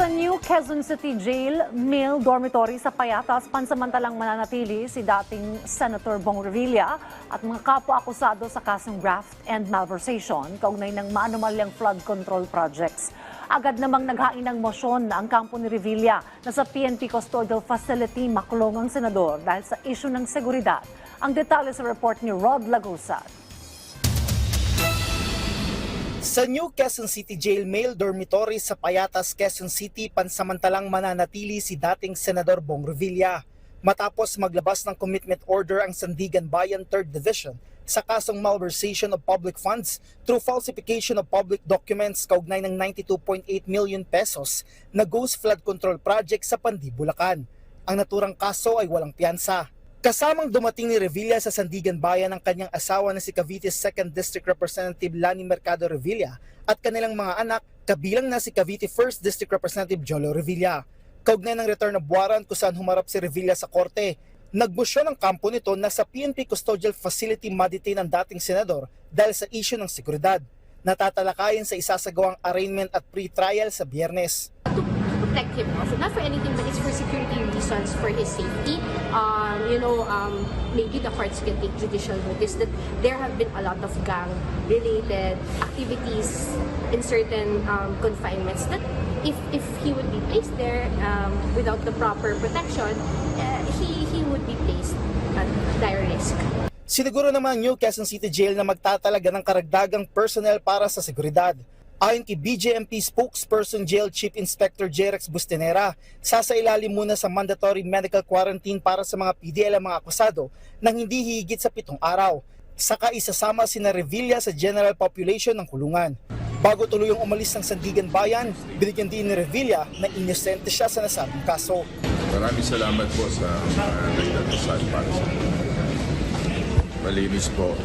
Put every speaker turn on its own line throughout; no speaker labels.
Sa New Quezon City Jail, male dormitory sa Payatas, pansamantalang mananatili si dating Senator Bong Revilla at mga kapwa-akusado sa kasong graft and malversation kaugnay ng maanumalyang flood control projects. Agad namang naghain ng motion na ang kampo ni Revilla na sa PNP Custodial Facility makulong ang senador dahil sa issue ng seguridad. Ang detalye sa report ni Rod Lagusad.
Sa New Quezon City Jail Male Dormitory sa Payatas, Quezon City, pansamantalang mananatili si dating Senador Bong Revilla matapos maglabas ng commitment order ang Sandigan Bayan 3rd Division sa kasong malversation of public funds through falsification of public documents kaugnay ng 92.8 million pesos na ghost flood control project sa Pandi, Bulacan. Ang naturang kaso ay walang piyansa. Kasamang dumating ni Revilla sa Sandigan Bayan ang kanyang asawa na si Cavite's 2nd District Representative Lani Mercado Revilla at kanilang mga anak, kabilang na si Cavite 1st District Representative Jolo Revilla. Kaugnay ng return of warrant kung saan humarap si Revilla sa korte, nagbusyon ang kampo nito na sa PNP Custodial Facility ma-detain ang dating senador dahil sa issue ng seguridad. Natatalakayin sa isasagawang arraignment at pre-trial sa Biyernes.
Protect him also, not for anything but it's for security reasons, for his safety. Maybe the courts can take judicial notice that there have been a lot of gang-related activities in certain confinements that if he would be placed there without the proper protection, he would be placed at dire risk.
Siniguro naman New Quezon City Jail na magtatalaga ng karagdagang personnel para sa seguridad. Ayon kay BJMP spokesperson Jail Chief Inspector Jerex Bustenera, sasailalim muna sa mandatory medical quarantine para sa mga PDL ang mga akusado nang hindi higit sa 7 araw. Saka isasama sina Revilla sa general population ng kulungan. Bago tuluyang umalis ng Sandigan Bayan, binigyan din ni Revilla na inosente siya sa nasabing kaso.
Maraming salamat po sa nagdadasal para sa akin. Malinis po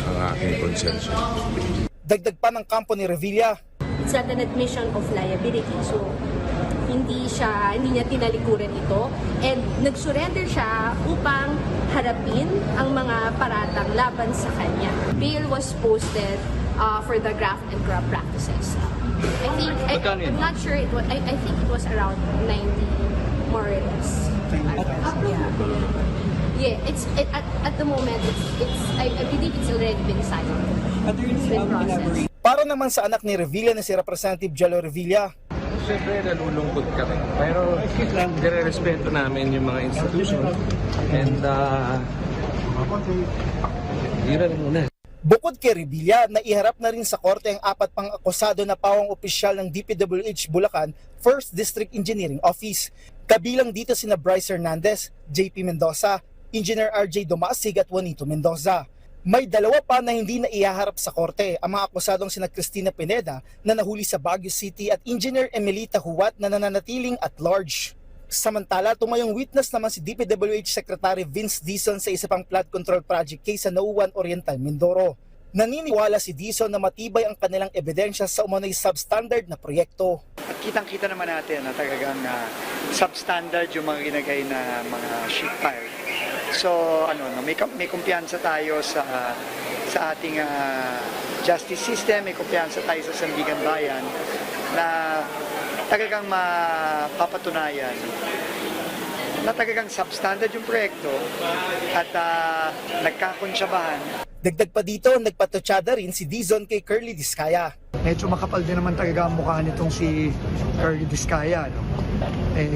ang aking konsensya.
Dagdag pa ng kampo ni Revilla.
It's not an admission of liability. So, hindi niya tinalikuran ito. And nag-surrender siya upang harapin ang mga paratang laban sa kanya. Bail was posted for the graft and grab practices. I'm not sure, I think it was around 90 more or less. Yeah, at the moment, I believe it's already been signed. It's been processed.
Para naman sa anak ni Revilla na si Representative Jolo Revilla,
siyempre nalulungkot kami. Pero nire-respeto namin yung mga institution. And yun lang muna.
bukod kay Revilla, naiharap na rin sa korte ang 4 pang akusado na pawang opisyal ng DPWH Bulacan 1st District Engineering Office. Kabilang dito sina Bryce Hernandez, JP Mendoza, Engineer RJ Domasig at Juanito Mendoza. May 2 pa na hindi na ihaharap sa korte, ang mga akusadong sina Cristina Pineda na nahuli sa Baguio City at Engineer Emelita Huwat na nananatiling at large. Samantala, tumayong witness naman si DPWH Secretary Vince Dizon sa isa pang flood control project case sa Nauwan Oriental, Mindoro. Naniniwala si Dizon na matibay ang kanilang ebidensya sa umano'y substandard na proyekto.
At kitang-kita naman natin na talagang substandard yung mga ginagay na mga sheet pile. So may kumpiyansa tayo sa ating justice system, may kumpiyansa tayo sa Sandigan Bayan na talagang mapapatunayan na talagang substandard yung proyekto at nagkakonsabahan.
Dagdag pa dito, nagpatotsyada rin si Dizon kay Curly Discaya.
Medyo makapal din naman talaga ang mukha nitong si Curly Discaya. No?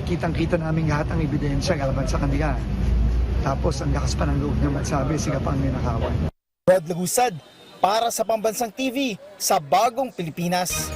Kitang-kita namin lahat ang ebidensya laban sa kanila. Tapos ang lakas pa ng loob na magsabi, sila pa ang ninakawan.
Rod Lagusad, para sa Pambansang TV, sa Bagong Pilipinas.